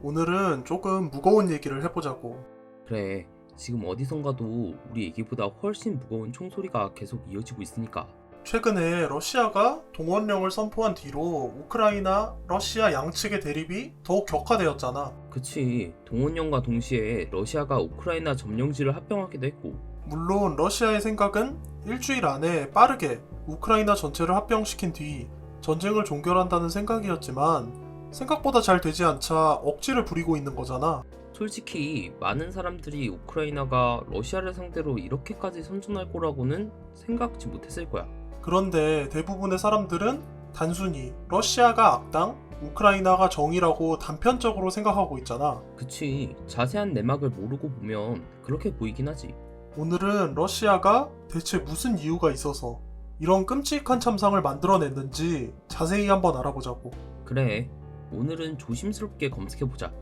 오늘은 조금 무거운 얘기를 해보자고. 그래, 지금 어디선가도 우리 얘기보다 훨씬 무거운 총소리가 계속 이어지고 있으니까. 최근에 러시아가 동원령을 선포한 뒤로 우크라이나, 러시아 양측의 대립이 더욱 격화되었잖아. 그치, 동원령과 동시에 러시아가 우크라이나 점령지를 합병하기도 했고. 물론 러시아의 생각은 일주일 안에 빠르게 우크라이나 전체를 합병시킨 뒤 전쟁을 종결한다는 생각이었지만 생각보다 잘 되지 않자 억지를 부리고 있는 거잖아. 솔직히 많은 사람들이 우크라이나가 러시아를 상대로 이렇게까지 선전할 거라고는 생각지 못했을 거야. 그런데 대부분의 사람들은 단순히 러시아가 악당, 우크라이나가 정이라고 단편적으로 생각하고 있잖아. 그치, 자세한 내막을 모르고 보면 그렇게 보이긴 하지. 오늘은 러시아가 대체 무슨 이유가 있어서 이런 끔찍한 참상을 만들어냈는지 자세히 한번 알아보자고. 그래, 오늘은 조심스럽게 검색해보자.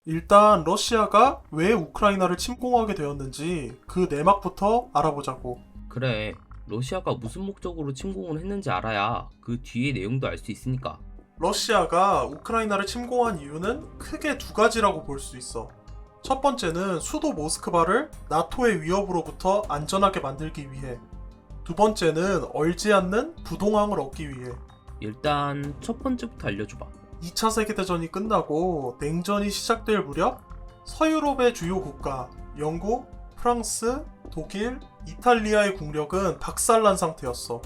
일단 러시아가 왜 우크라이나를 침공하게 되었는지 그 내막부터 알아보자고. 그래, 러시아가 무슨 목적으로 침공을 했는지 알아야 그 뒤의 내용도 알 수 있으니까. 러시아가 우크라이나를 침공한 이유는 크게 두 가지라고 볼 수 있어. 첫 번째는 수도 모스크바를 나토의 위협으로부터 안전하게 만들기 위해. 두 번째는 얼지 않는 부동항을 얻기 위해. 일단 첫 번째부터 알려줘봐. 2차 세계대전이 끝나고 냉전이 시작될 무렵 서유럽의 주요 국가, 영국, 프랑스, 독일, 이탈리아의 국력은 박살난 상태였어.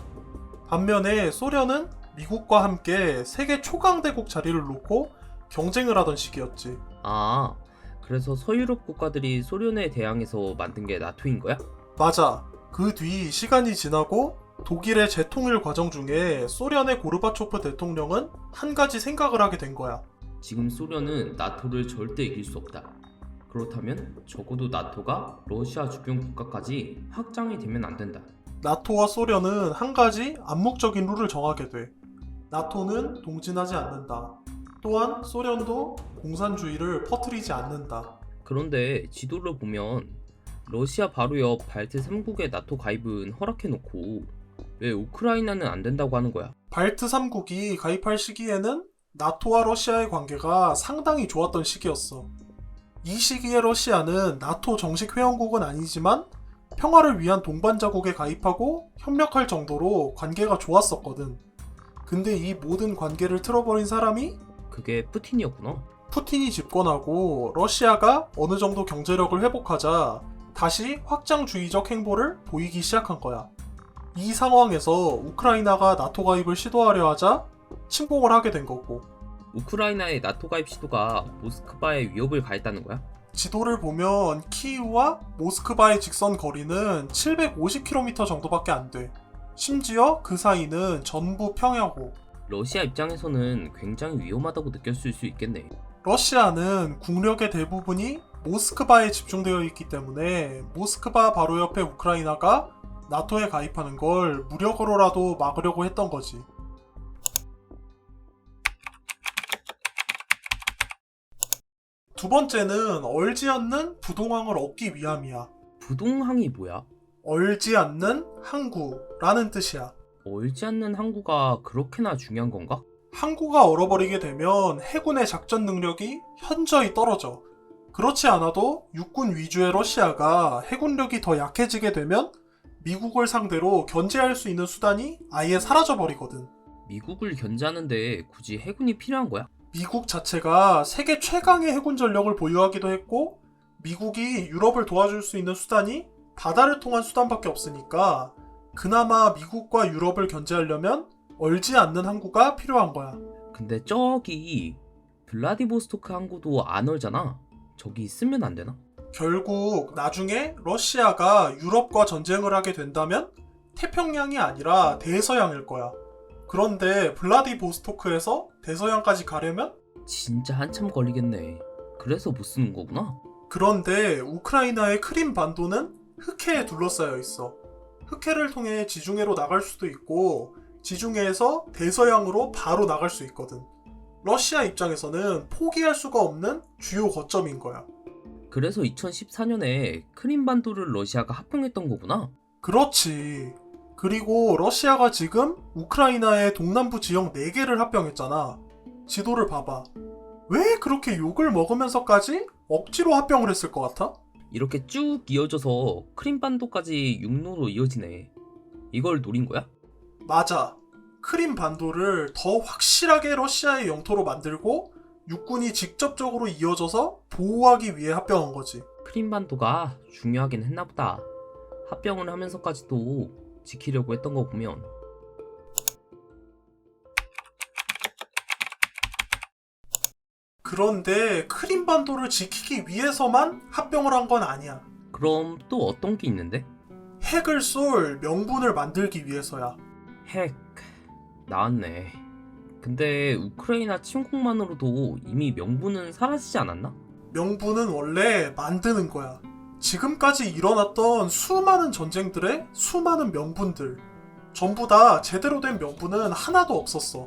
반면에 소련은 미국과 함께 세계 초강대국 자리를 놓고 경쟁을 하던 시기였지. 아, 그래서 서유럽 국가들이 소련에 대항해서 만든 게 나토인 거야? 맞아. 그 뒤 시간이 지나고 독일의 재통일 과정 중에 소련의 고르바초프 대통령은 한 가지 생각을 하게 된 거야. 지금 소련은 나토를 절대 이길 수 없다. 그렇다면 적어도 나토가 러시아 주변 국가까지 확장이 되면 안 된다. 나토와 소련은 한 가지 암묵적인 룰을 정하게 돼. 나토는 동진하지 않는다. 또한 소련도 공산주의를 퍼뜨리지 않는다. 그런데 지도를 보면 러시아 바로 옆 발트 3국의 나토 가입은 허락해놓고 왜 우크라이나는 안 된다고 하는 거야? 발트 3국이 가입할 시기에는 나토와 러시아의 관계가 상당히 좋았던 시기였어. 이 시기에 러시아는 나토 정식 회원국은 아니지만 평화를 위한 동반자국에 가입하고 협력할 정도로 관계가 좋았었거든. 근데 이 모든 관계를 틀어버린 사람이 그게 푸틴이었구나. 푸틴이 집권하고 러시아가 어느 정도 경제력을 회복하자 다시 확장주의적 행보를 보이기 시작한 거야. 이 상황에서 우크라이나가 나토 가입을 시도하려 하자 침공을 하게 된 거고. 우크라이나의 나토 가입 시도가 모스크바에 위협을 가했다는 거야? 지도를 보면 키이우와 모스크바의 직선 거리는 750km 정도밖에 안 돼. 심지어 그 사이는 전부 평야고. 러시아 입장에서는 굉장히 위험하다고 느꼈을 수 있겠네. 러시아는 국력의 대부분이 모스크바에 집중되어 있기 때문에 모스크바 바로 옆에 우크라이나가 나토에 가입하는 걸 무력으로라도 막으려고 했던 거지. 두 번째는 얼지 않는 부동항을 얻기 위함이야. 부동항이 뭐야? 얼지 않는 항구라는 뜻이야. 얼지 않는 항구가 그렇게나 중요한 건가? 항구가 얼어버리게 되면 해군의 작전 능력이 현저히 떨어져. 그렇지 않아도 육군 위주의 러시아가 해군력이 더 약해지게 되면 미국을 상대로 견제할 수 있는 수단이 아예 사라져버리거든. 미국을 견제하는데 굳이 해군이 필요한 거야? 미국 자체가 세계 최강의 해군 전력을 보유하기도 했고 미국이 유럽을 도와줄 수 있는 수단이 바다를 통한 수단밖에 없으니까 그나마 미국과 유럽을 견제하려면 얼지 않는 항구가 필요한 거야. 근데 저기 블라디보스토크 항구도 안 얼잖아. 저기 쓰면 안 되나? 결국 나중에 러시아가 유럽과 전쟁을 하게 된다면 태평양이 아니라 대서양일 거야. 그런데 블라디보스토크에서 대서양까지 가려면 진짜 한참 걸리겠네. 그래서 못 쓰는 거구나. 그런데 우크라이나의 크림 반도는 흑해에 둘러싸여 있어. 흑해를 통해 지중해로 나갈 수도 있고 지중해에서 대서양으로 바로 나갈 수 있거든. 러시아 입장에서는 포기할 수가 없는 주요 거점인 거야. 그래서 2014년에 크림반도를 러시아가 합병했던 거구나. 그렇지. 그리고 러시아가 지금 우크라이나의 동남부 지역 4개를 합병했잖아. 지도를 봐봐. 왜 그렇게 욕을 먹으면서까지 억지로 합병을 했을 것 같아? 이렇게 쭉 이어져서 크림반도까지 육로로 이어지네. 이걸 노린 거야? 맞아. 크림 반도를 더 확실하게 러시아의 영토로 만들고 육군이 직접적으로 이어져서 보호하기 위해 합병한 거지. 크림반도가 중요하긴 했나 보다. 합병을 하면서까지도 지키려고 했던 거 보면. 그런데 크림 반도를 지키기 위해서만 합병을 한 건 아니야. 그럼 또 어떤 게 있는데? 핵을 쏠 명분을 만들기 위해서야. 핵 나왔네. 근데 우크라이나 침공만으로도 이미 명분은 사라지지 않았나? 명분은 원래 만드는 거야. 지금까지 일어났던 수많은 전쟁들의 수많은 명분들, 전부 다 제대로 된 명분은 하나도 없었어.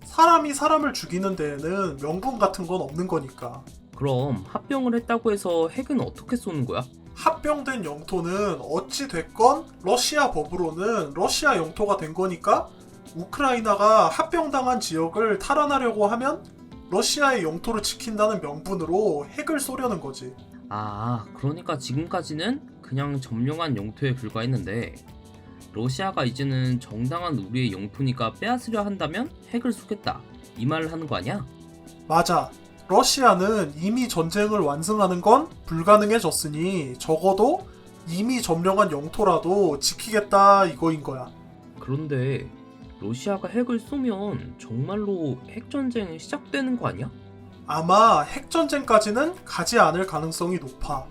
사람이 사람을 죽이는 데에는 명분 같은 건 없는 거니까. 그럼 합병을 했다고 해서 핵은 어떻게 쏘는 거야? 합병된 영토는 어찌 됐건 러시아 법으로는 러시아 영토가 된 거니까 우크라이나가 합병당한 지역을 탈환하려고 하면 러시아의 영토를 지킨다는 명분으로 핵을 쏘려는 거지. 아, 그러니까 지금까지는 그냥 점령한 영토에 불과했는데 러시아가 이제는 정당한 우리의 영토니까 빼앗으려 한다면 핵을 쏘겠다, 이 말을 하는 거 아니야? 맞아. 러시아는 이미 전쟁을 완승하는 건 불가능해졌으니 적어도 이미 점령한 영토라도 지키겠다 이거인 거야. 그런데 러시아가 핵을 쏘면 정말로 핵전쟁이 시작되는 거 아니야? 아마 핵전쟁까지는 가지 않을 가능성이 높아.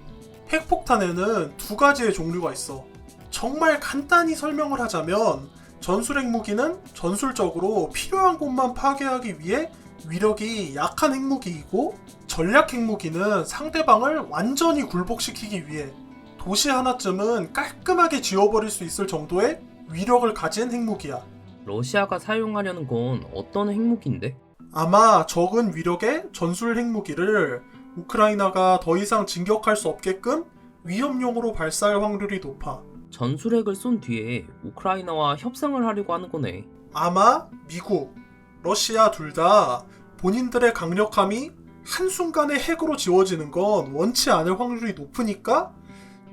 핵폭탄에는 2가지의 종류가 있어. 정말 간단히 설명을 하자면 전술 핵무기는 전술적으로 필요한 곳만 파괴하기 위해 위력이 약한 핵무기이고, 전략 핵무기는 상대방을 완전히 굴복시키기 위해 도시 하나쯤은 깔끔하게 지워버릴 수 있을 정도의 위력을 가진 핵무기야. 러시아가 사용하려는 건 어떤 핵무기인데? 아마 적은 위력의 전술 핵무기를 우크라이나가 더 이상 진격할 수 없게끔 위협용으로 발사할 확률이 높아. 전술핵을 쏜 뒤에 우크라이나와 협상을 하려고 하는 거네. 아마 미국, 러시아 둘 다 본인들의 강력함이 한순간에 핵으로 지워지는 건 원치 않을 확률이 높으니까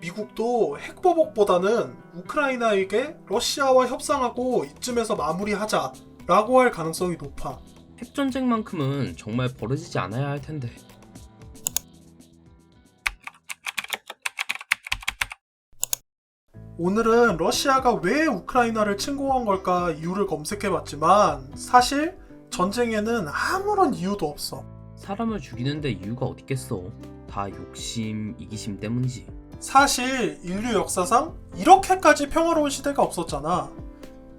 미국도 핵보복보다는 우크라이나에게 러시아와 협상하고 이쯤에서 마무리하자 라고 할 가능성이 높아. 핵전쟁만큼은 정말 벌어지지 않아야 할 텐데. 오늘은 러시아가 왜 우크라이나를 침공한 걸까 이유를 검색해봤지만 사실 전쟁에는 아무런 이유도 없어. 사람을 죽이는데 이유가 어딨겠어. 다 욕심, 이기심 때문이지. 사실 인류 역사상 이렇게까지 평화로운 시대가 없었잖아.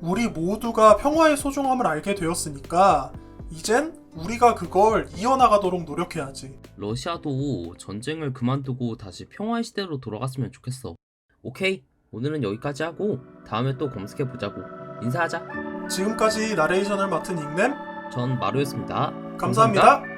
우리 모두가 평화의 소중함을 알게 되었으니까 이젠 우리가 그걸 이어나가도록 노력해야지. 러시아도 전쟁을 그만두고 다시 평화의 시대로 돌아갔으면 좋겠어. 오케이, 오늘은 여기까지 하고 다음에 또 검색해보자고. 인사하자. 지금까지 나레이션을 맡은 닉냄 전 마루였습니다. 감사합니다.